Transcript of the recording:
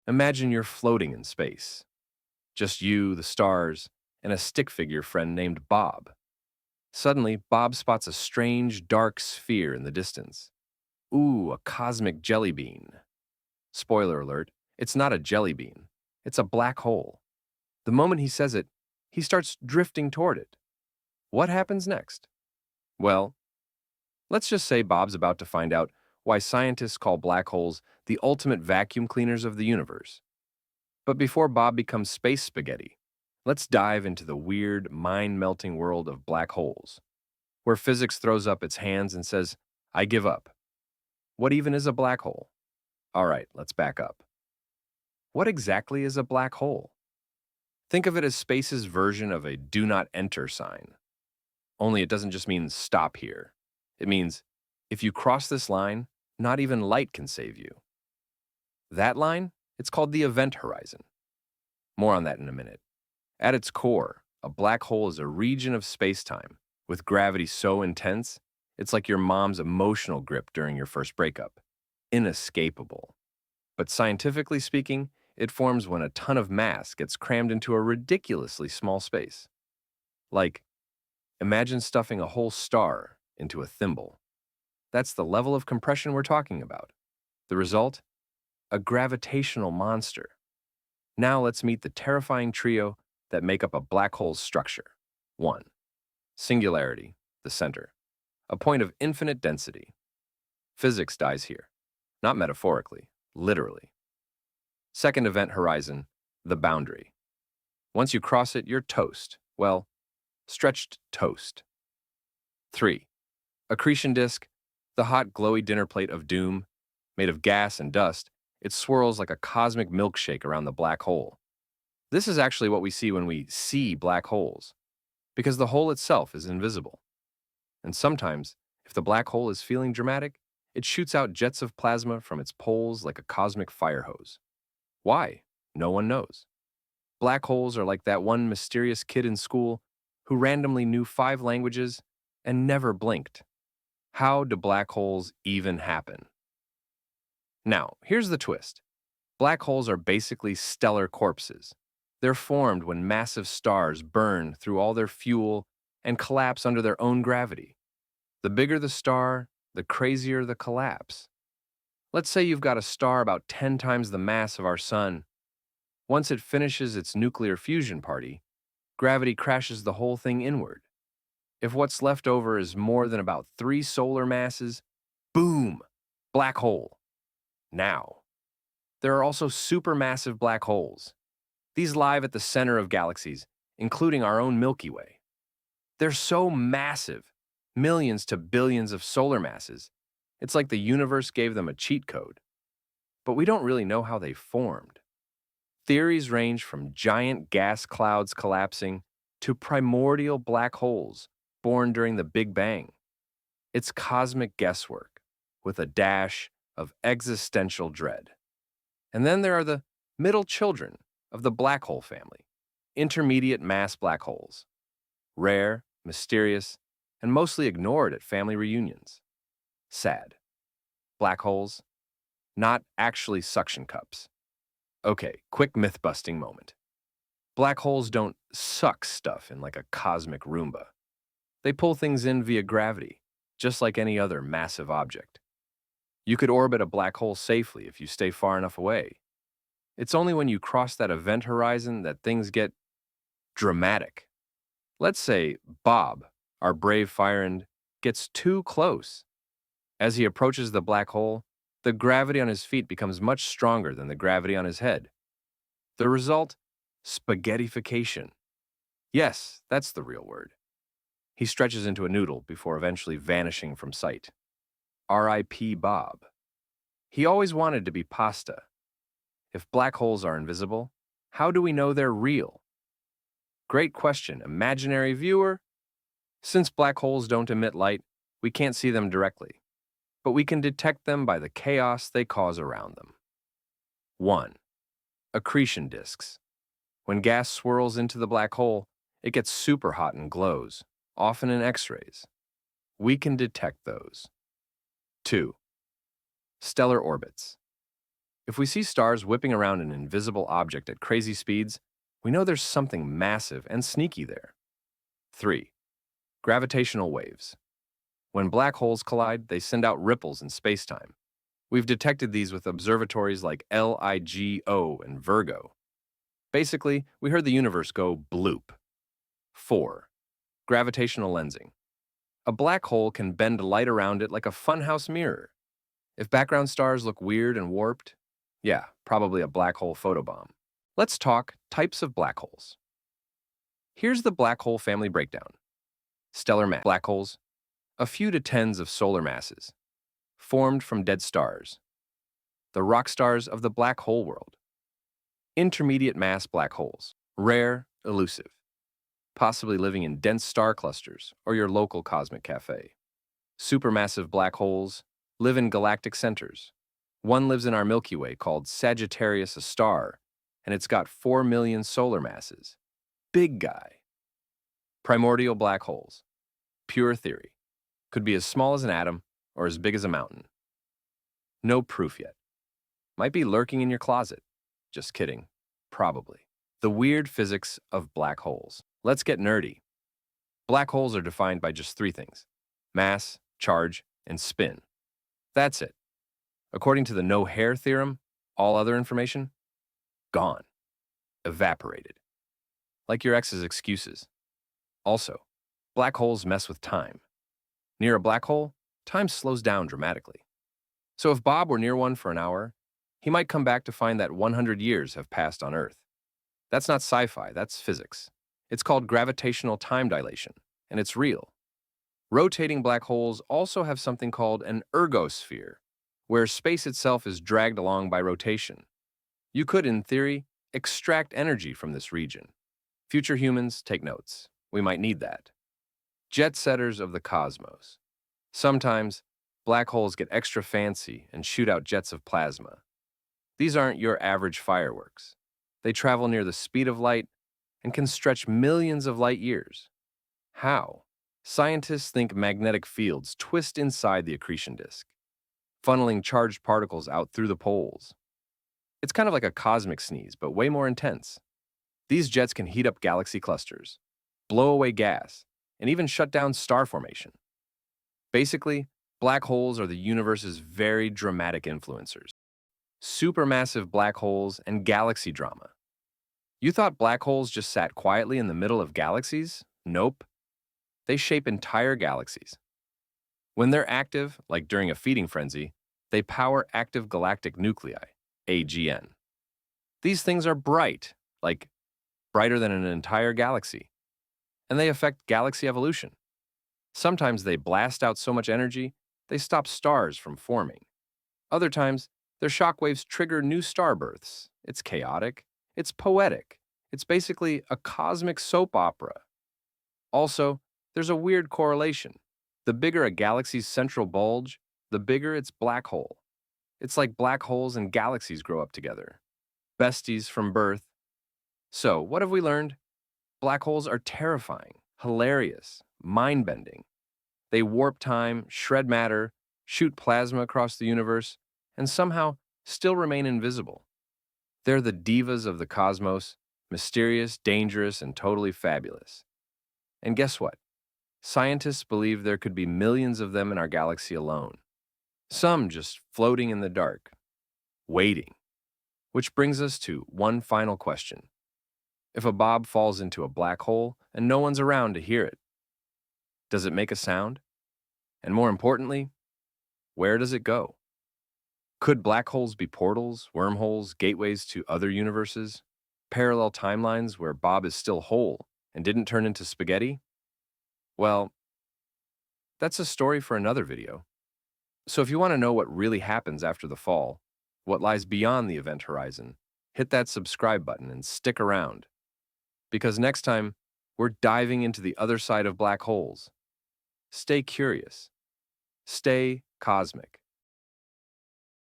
Imagine you're floating in space. Just you, the stars, and a stick figure friend named Bob. Suddenly, Bob spots a strange, dark sphere in the distance. Ooh, a cosmic jelly bean. Spoiler alert, it's not a jelly bean. It's a black hole. The moment he says it, he starts drifting toward it. What happens next? Well, let's just say Bob's about to find out why scientists call black holes the ultimate vacuum cleaners of the universe. But before Bob becomes space spaghetti, let's dive into the weird, mind-melting world of black holes, where physics throws up its hands and says, I give up. What even is a black hole? All right, let's back up. What exactly is a black hole? Think of it as space's version of a do not enter sign. Only it doesn't just mean stop here. It means if you cross this line, not even light can save you. That line, it's called the event horizon. More on that in a minute. At its core, a black hole is a region of space-time with gravity so intense, it's like your mom's emotional grip during your first breakup. Inescapable. But scientifically speaking, it forms when a ton of mass gets crammed into a ridiculously small space. Like, imagine stuffing a whole star into a thimble. That's the level of compression we're talking about. The result? A gravitational monster. Now let's meet the terrifying trio that make up a black hole's structure. 1. Singularity, the center. A point of infinite density. Physics dies here. Not metaphorically, literally. Second event horizon, the boundary. Once you cross it, you're toast. Well, stretched toast. 3. Accretion disk, the hot, glowy dinner plate of doom. Made of gas and dust, it swirls like a cosmic milkshake around the black hole. This is actually what we see when we see black holes, because the hole itself is invisible. And sometimes, if the black hole is feeling dramatic, it shoots out jets of plasma from its poles like a cosmic fire hose. Why? No one knows. Black holes are like that one mysterious kid in school who randomly knew 5 languages and never blinked. How do black holes even happen? Now, here's the twist. Black holes are basically stellar corpses. They're formed when massive stars burn through all their fuel and collapse under their own gravity. The bigger the star, the crazier the collapse. Let's say you've got a star about 10 times the mass of our sun. Once it finishes its nuclear fusion party, gravity crashes the whole thing inward. If what's left over is more than about 3 solar masses, boom, black hole. Now, there are also supermassive black holes. These lie at the center of galaxies, including our own Milky Way. They're so massive, millions to billions of solar masses. It's like the universe gave them a cheat code. But we don't really know how they formed. Theories range from giant gas clouds collapsing to primordial black holes born during the Big Bang. It's cosmic guesswork with a dash of existential dread. And then there are the middle children of the black hole family, intermediate mass black holes. Rare, mysterious, and mostly ignored at family reunions. Sad. Black holes, not actually suction cups. Okay, quick myth-busting moment. Black holes don't suck stuff in like a cosmic Roomba. They pull things in via gravity, just like any other massive object. You could orbit a black hole safely if you stay far enough away. It's only when you cross that event horizon that things get dramatic. Let's say Bob, our brave fire end, gets too close. As he approaches the black hole, the gravity on his feet becomes much stronger than the gravity on his head. The result? Spaghettification. Yes, that's the real word. He stretches into a noodle before eventually vanishing from sight. R.I.P. Bob. He always wanted to be pasta. If black holes are invisible, how do we know they're real? Great question, imaginary viewer. Since black holes don't emit light, we can't see them directly, but we can detect them by the chaos they cause around them. 1. Accretion disks. When gas swirls into the black hole, it gets super hot and glows, often in X-rays. We can detect those. 2. Stellar orbits. If we see stars whipping around an invisible object at crazy speeds, we know there's something massive and sneaky there. 3. Gravitational waves. When black holes collide, they send out ripples in spacetime. We've detected these with observatories like LIGO and Virgo. Basically, we heard the universe go bloop. 4. Gravitational lensing. A black hole can bend light around it like a funhouse mirror. If background stars look weird and warped, yeah, probably a black hole photobomb. Let's talk types of black holes. Here's the black hole family breakdown. Stellar mass black holes, a few to tens of solar masses, formed from dead stars. The rock stars of the black hole world. Intermediate mass black holes, rare, elusive, possibly living in dense star clusters or your local cosmic cafe. Supermassive black holes live in galactic centers. One lives in our Milky Way called Sagittarius, a star, and it's got 4 million solar masses. Big guy. Primordial black holes. Pure theory. Could be as small as an atom or as big as a mountain. No proof yet. Might be lurking in your closet. Just kidding. Probably. The weird physics of black holes. Let's get nerdy. Black holes are defined by just 3 things: mass, charge, and spin. That's it. According to the no-hair theorem, all other information? Gone. Evaporated. Like your ex's excuses. Also, black holes mess with time. Near a black hole, time slows down dramatically. So if Bob were near one for an hour, he might come back to find that 100 years have passed on Earth. That's not sci-fi, that's physics. It's called gravitational time dilation, and it's real. Rotating black holes also have something called an ergosphere, where space itself is dragged along by rotation. You could, in theory, extract energy from this region. Future humans, take notes. We might need that. Jet setters of the cosmos. Sometimes, black holes get extra fancy and shoot out jets of plasma. These aren't your average fireworks. They travel near the speed of light and can stretch millions of light years. How? Scientists think magnetic fields twist inside the accretion disk, funneling charged particles out through the poles. It's kind of like a cosmic sneeze, but way more intense. These jets can heat up galaxy clusters, blow away gas, and even shut down star formation. Basically, black holes are the universe's very dramatic influencers. Supermassive black holes and galaxy drama. You thought black holes just sat quietly in the middle of galaxies? Nope. They shape entire galaxies. When they're active, like during a feeding frenzy, they power active galactic nuclei, AGN. These things are bright, like brighter than an entire galaxy, and they affect galaxy evolution. Sometimes they blast out so much energy, they stop stars from forming. Other times, their shockwaves trigger new star births. It's chaotic. It's poetic. It's basically a cosmic soap opera. Also, there's a weird correlation. The bigger a galaxy's central bulge, the bigger its black hole. It's like black holes and galaxies grow up together. Besties from birth. So, what have we learned? Black holes are terrifying, hilarious, mind-bending. They warp time, shred matter, shoot plasma across the universe, and somehow still remain invisible. They're the divas of the cosmos, mysterious, dangerous, and totally fabulous. And guess what? Scientists believe there could be millions of them in our galaxy alone. Some just floating in the dark, waiting. Which brings us to one final question. If a bob falls into a black hole and no one's around to hear it, does it make a sound? And more importantly, where does it go? Could black holes be portals, wormholes, gateways to other universes? Parallel timelines where Bob is still whole and didn't turn into spaghetti? Well, that's a story for another video. So if you want to know what really happens after the fall, what lies beyond the event horizon, hit that subscribe button and stick around. Because next time, we're diving into the other side of black holes. Stay curious. Stay cosmic.